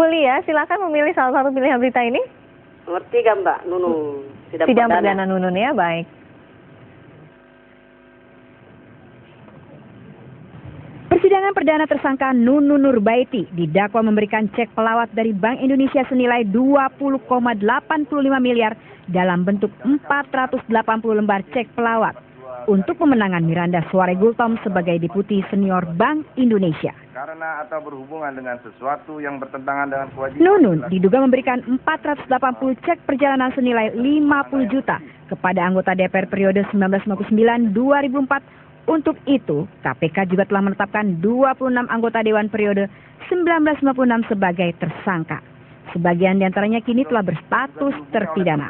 Lia, silakan memilih salah satu pilihan berita ini. Nomor 3, Mbak, Nunung. Sidang perdana Nunun ya, baik. Persidangan perdana tersangka Nunun Nurbaiti didakwa memberikan cek pelawat dari Bank Indonesia senilai 20,85 miliar dalam bentuk 480 lembar cek pelawat untuk pemenangan Miranda Suare Gultom sebagai Deputi Senior Bank Indonesia. Karena atau berhubungan dengan sesuatu yang bertentangan dengan kewajiban. Nunun diduga memberikan 480 cek perjalanan senilai 50 juta kepada anggota DPR periode 1959-2004. Untuk itu, KPK juga telah menetapkan 26 anggota Dewan periode 1956 sebagai tersangka. Sebagian diantaranya kini telah berstatus terpidana.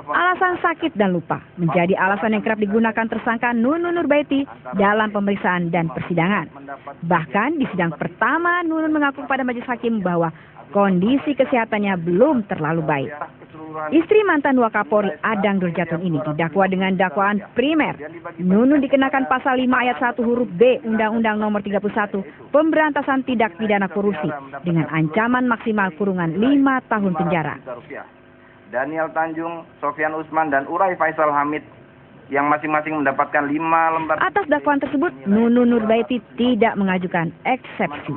Alasan sakit dan lupa menjadi alasan yang kerap digunakan tersangka Nunun Nurbaiti dalam pemeriksaan dan persidangan. Bahkan di sidang pertama, Nunun mengaku kepada majelis hakim bahwa kondisi kesehatannya belum terlalu baik. Istri mantan Wakapolri Adang Durjatun ini didakwa dengan dakwaan primer. Nunun dikenakan pasal 5 ayat 1 huruf B Undang-Undang Nomor 31 Pemberantasan Tindak Pidana Korupsi dengan ancaman maksimal kurungan 5 tahun penjara. Daniel Tanjung, Sofyan Usman, dan Urai Faisal Hamid yang masing-masing mendapatkan 5 lembar. Atas dakwaan tersebut, Nunun Nurbaiti tidak mengajukan eksepsi.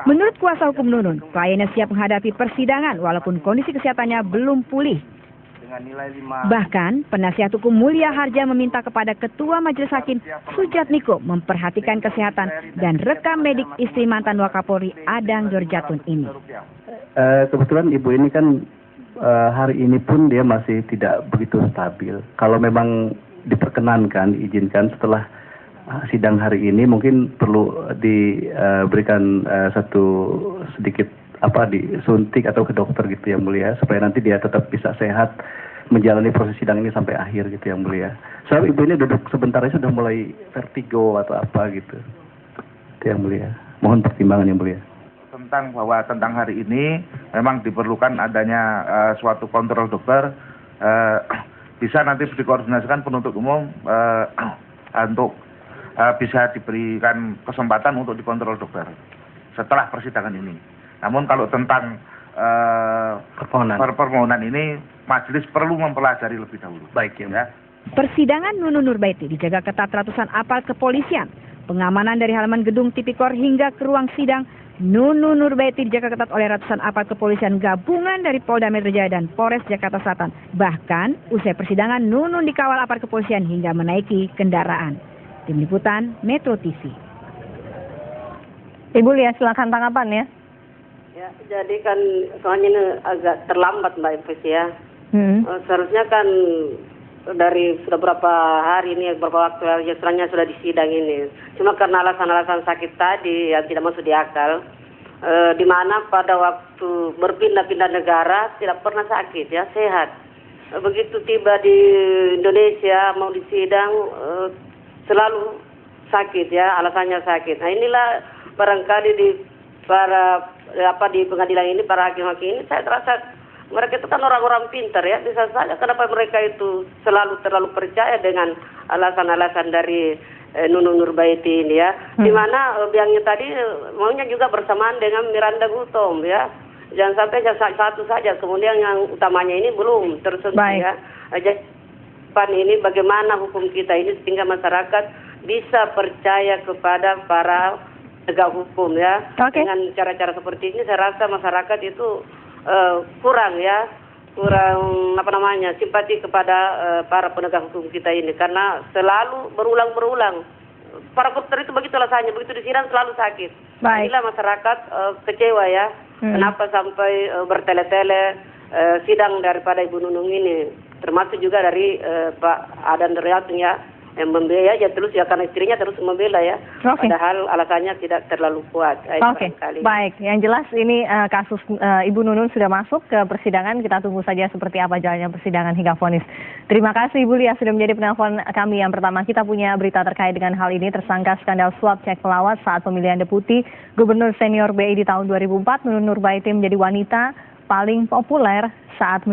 Menurut kuasa hukum Nunun, kliennya siap menghadapi persidangan walaupun kondisi kesehatannya belum pulih. Bahkan, penasihat hukum Mulia Harja meminta kepada Ketua Majelis Hakim Sujatmiko memperhatikan kesehatan dan rekam medik istri mantan Wakapolri Adang Durjatun ini. Kebetulan ibu ini kan hari ini pun dia masih tidak begitu stabil. Kalau memang diperkenankan, diizinkan setelah sidang hari ini mungkin perlu diberikan satu sedikit disuntik atau ke dokter gitu yang mulia, supaya nanti dia tetap bisa sehat menjalani proses sidang ini sampai akhir gitu yang mulia. Soalnya ibu ini duduk sebentar aja sudah mulai vertigo atau apa gitu. Itu yang mulia. Mohon pertimbangan yang mulia. Tentang hari ini memang diperlukan adanya suatu kontrol dokter, bisa nanti dikoordinasikan penuntut umum untuk bisa diberikan kesempatan untuk dikontrol dokter setelah persidangan ini. Namun kalau tentang permohonan ini majelis perlu mempelajari lebih dahulu. Baik ya. Persidangan Nunun Nurbaiti dijaga ketat ratusan aparat kepolisian, pengamanan dari halaman gedung tipikor hingga ke ruang sidang. Nunun Nurbaiti dijaga ketat oleh ratusan aparat kepolisian gabungan dari Polda Metro Jaya dan Polres Jakarta Selatan. Bahkan, usai persidangan, Nunun dikawal aparat kepolisian hingga menaiki kendaraan. Tim Liputan Metro TV. Ibu Lia, silakan tanggapan ya. Ya, jadi kan soalnya ini agak terlambat Mbak Infus ya. Seharusnya kan dari sudah berapa hari ini, beberapa waktu setelahnya sudah disidang ini. Cuma karena alasan-alasan sakit tadi yang tidak masuk di akal, di mana pada waktu berpindah-pindah negara tidak pernah sakit ya, sehat. Begitu tiba di Indonesia mau disidang selalu sakit ya, alasannya sakit. Nah inilah barangkali di di pengadilan ini para hakim-hakim ini saya terasa mereka itu kan orang-orang pintar ya, bisa saja kenapa mereka itu selalu terlalu percaya dengan alasan-alasan dari Nunun Nurbaiti ini ya. Dimana bilangnya tadi maunya juga bersamaan dengan Miranda Gultom ya. Jangan sampai satu saja, kemudian yang utamanya ini belum tersentuh ya. Jadi ini bagaimana hukum kita ini sehingga masyarakat bisa percaya kepada para penegak hukum ya. Dengan cara-cara seperti ini saya rasa masyarakat itu kurang simpati kepada para penegak hukum kita ini karena selalu berulang-berulang para koruptor itu begitu alasannya, begitu disidang selalu sakit. Inilah masyarakat kecewa ya, kenapa sampai bertele-tele sidang daripada Ibu Nunung ini, termasuk juga dari Pak Adang Durjatun ya, yang membela ya terus ya karena istrinya terus membela ya, padahal alasannya tidak terlalu kuat. Baik, yang jelas ini kasus Ibu Nunun sudah masuk ke persidangan, kita tunggu saja seperti apa jalannya persidangan hingga vonis. Terima kasih Ibu Lia sudah menjadi penelpon kami yang pertama. Kita punya berita terkait dengan hal ini, tersangka skandal suap cek pelawat saat pemilihan deputi Gubernur Senior BI di tahun 2004, Nunun Nurbaiti menjadi wanita paling populer saat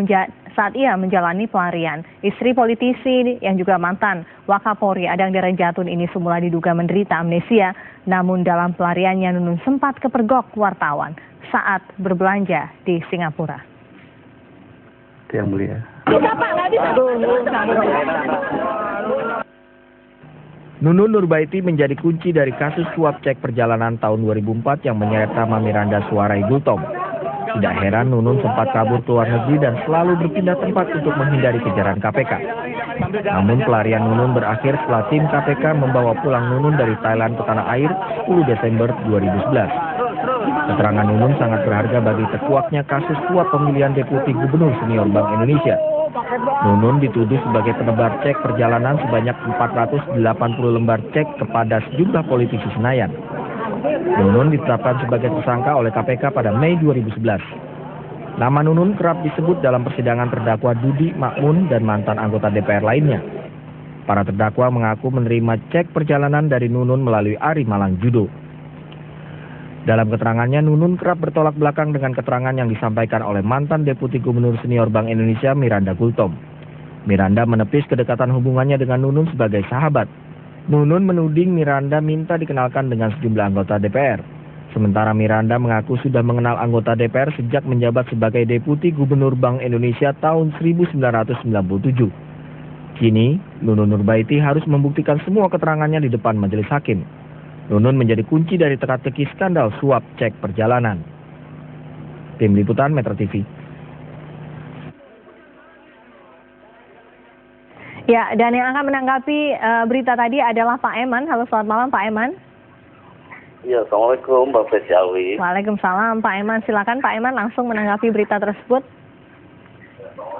ia menjalani pelarian. Istri politisi yang juga mantan Wakapolri Adang Durjatun ini semula diduga menderita amnesia, namun dalam pelariannya Nunun sempat kepergok wartawan. saat berbelanja di Singapura. Yang mulia. Nunun Nurbaiti menjadi kunci dari kasus suap cek perjalanan tahun 2004 yang menyeret nama Miranda Suarai Gultom. Tidak heran Nunun sempat kabur ke luar negeri dan selalu berpindah tempat untuk menghindari kejaran KPK. Namun pelarian Nunun berakhir setelah tim KPK membawa pulang Nunun dari Thailand ke tanah air 10 Desember 2011. Keterangan Nunun sangat berharga bagi terkuaknya kasus suap pemilihan Deputi Gubernur Senior Bank Indonesia. Nunun dituduh sebagai penebar cek perjalanan sebanyak 480 lembar cek kepada sejumlah politisi Senayan. Nunun ditetapkan sebagai tersangka oleh KPK pada Mei 2011. Nama Nunun kerap disebut dalam persidangan terdakwa Dudi Makmun dan mantan anggota DPR lainnya. Para terdakwa mengaku menerima cek perjalanan dari Nunun melalui Ari Malang Judo. Dalam keterangannya, Nunun kerap bertolak belakang dengan keterangan yang disampaikan oleh mantan Deputi Gubernur Senior Bank Indonesia Miranda Gultom. Miranda menepis kedekatan hubungannya dengan Nunun sebagai sahabat. Nunun menuding Miranda minta dikenalkan dengan sejumlah anggota DPR. Sementara Miranda mengaku sudah mengenal anggota DPR sejak menjabat sebagai Deputi Gubernur Bank Indonesia tahun 1997. Kini, Nunun Nurbaiti harus membuktikan semua keterangannya di depan majelis hakim. Nunun menjadi kunci dari teka-teki skandal suap cek perjalanan. Tim Liputan Metro TV. Ya, dan yang akan menanggapi berita tadi adalah Pak Eman. Halo, selamat malam Pak Eman. Ya, Assalamualaikum Mbak Fesiawi. Waalaikumsalam Pak Eman. Silakan Pak Eman langsung menanggapi berita tersebut.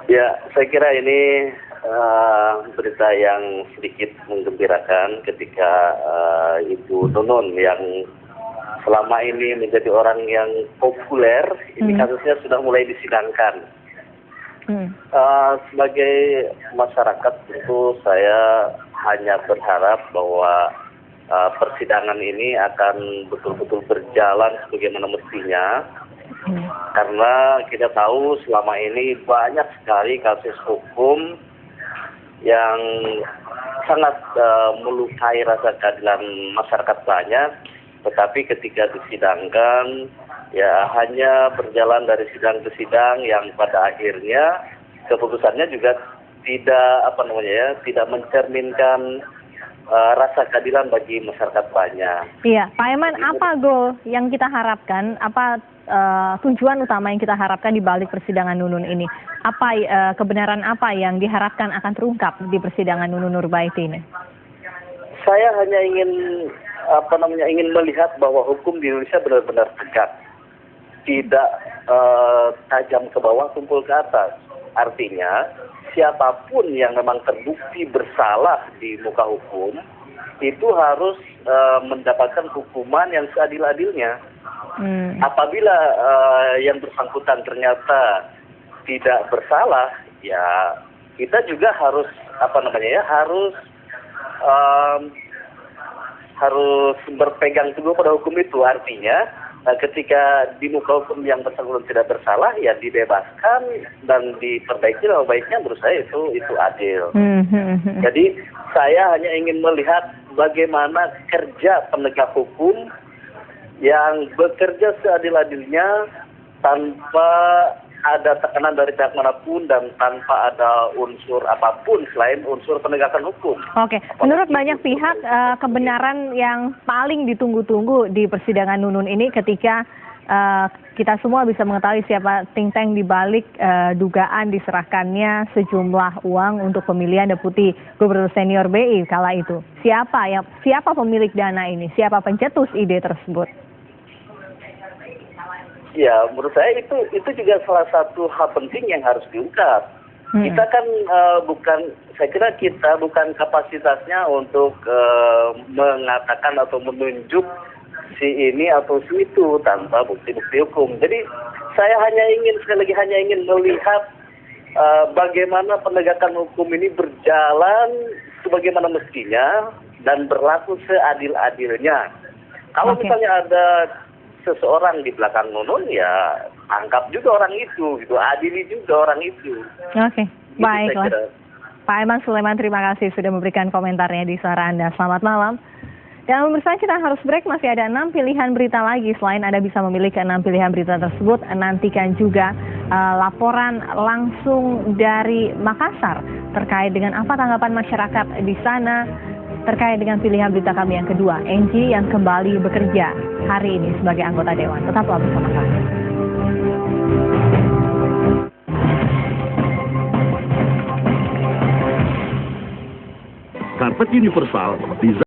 Ya, saya kira ini berita yang sedikit menggembirakan ketika Ibu Nunun yang selama ini menjadi orang yang populer, ini kasusnya sudah mulai disidangkan. Sebagai masyarakat tentu saya hanya berharap bahwa persidangan ini akan betul-betul berjalan sebagaimana mestinya. Karena kita tahu selama ini banyak sekali kasus hukum yang sangat melukai rasa keadilan masyarakat banyak, tetapi ketika disidangkan ya hanya berjalan dari sidang ke sidang yang pada akhirnya keputusannya juga tidak mencerminkan rasa keadilan bagi masyarakat banyak. Iya, Pak Eman, apa goal yang kita harapkan? Apa tujuan utama yang kita harapkan di balik persidangan Nunun ini? Apa kebenaran apa yang diharapkan akan terungkap di persidangan Nunun Nurbaiti ini? Saya hanya ingin melihat bahwa hukum di Indonesia benar-benar tegak, tidak tajam ke bawah, tumpul ke atas. Artinya siapapun yang memang terbukti bersalah di muka hukum itu harus mendapatkan hukuman yang seadil-adilnya. Apabila yang bersangkutan ternyata tidak bersalah, ya kita juga harus harus berpegang teguh pada hukum itu. Artinya ketika di muka hukum yang bersangkutan tidak bersalah, ya dibebaskan dan diperbaiki dengan baiknya, menurut saya itu adil. Jadi saya hanya ingin melihat bagaimana kerja penegak hukum yang bekerja seadil-adilnya tanpa ada tekanan dari pihak manapun dan tanpa ada unsur apapun selain unsur penegakan hukum. Oke, menurut banyak pihak kebenaran yang paling ditunggu-tunggu di persidangan Nunun ini ketika kita semua bisa mengetahui siapa think tank di balik dugaan diserahkannya sejumlah uang untuk pemilihan Deputi Gubernur Senior BI kala itu. Siapa pemilik dana ini? Siapa pencetus ide tersebut? Ya, menurut saya itu juga salah satu hal penting yang harus diungkap. Kita kan saya kira kita bukan kapasitasnya untuk mengatakan atau menunjuk si ini atau si itu tanpa bukti-bukti hukum. Jadi saya sekali lagi hanya ingin melihat bagaimana penegakan hukum ini berjalan sebagaimana mestinya dan berlaku seadil-adilnya. Kalau misalnya ada seseorang di belakang Nunun, ya tangkap juga orang itu, gitu, adili juga orang itu. Oke, baiklah. Pak Eman Sulaiman, terima kasih sudah memberikan komentarnya di suara Anda. Selamat malam. Dan pemirsa, kita harus break, masih ada 6 pilihan berita lagi. Selain Anda bisa memilih ke 6 pilihan berita tersebut, nantikan juga laporan langsung dari Makassar terkait dengan apa tanggapan masyarakat di sana terkait dengan pilihan berita kami yang kedua, Enji yang kembali bekerja hari ini sebagai anggota Dewan. Tetaplah bersama kami. Karpet universal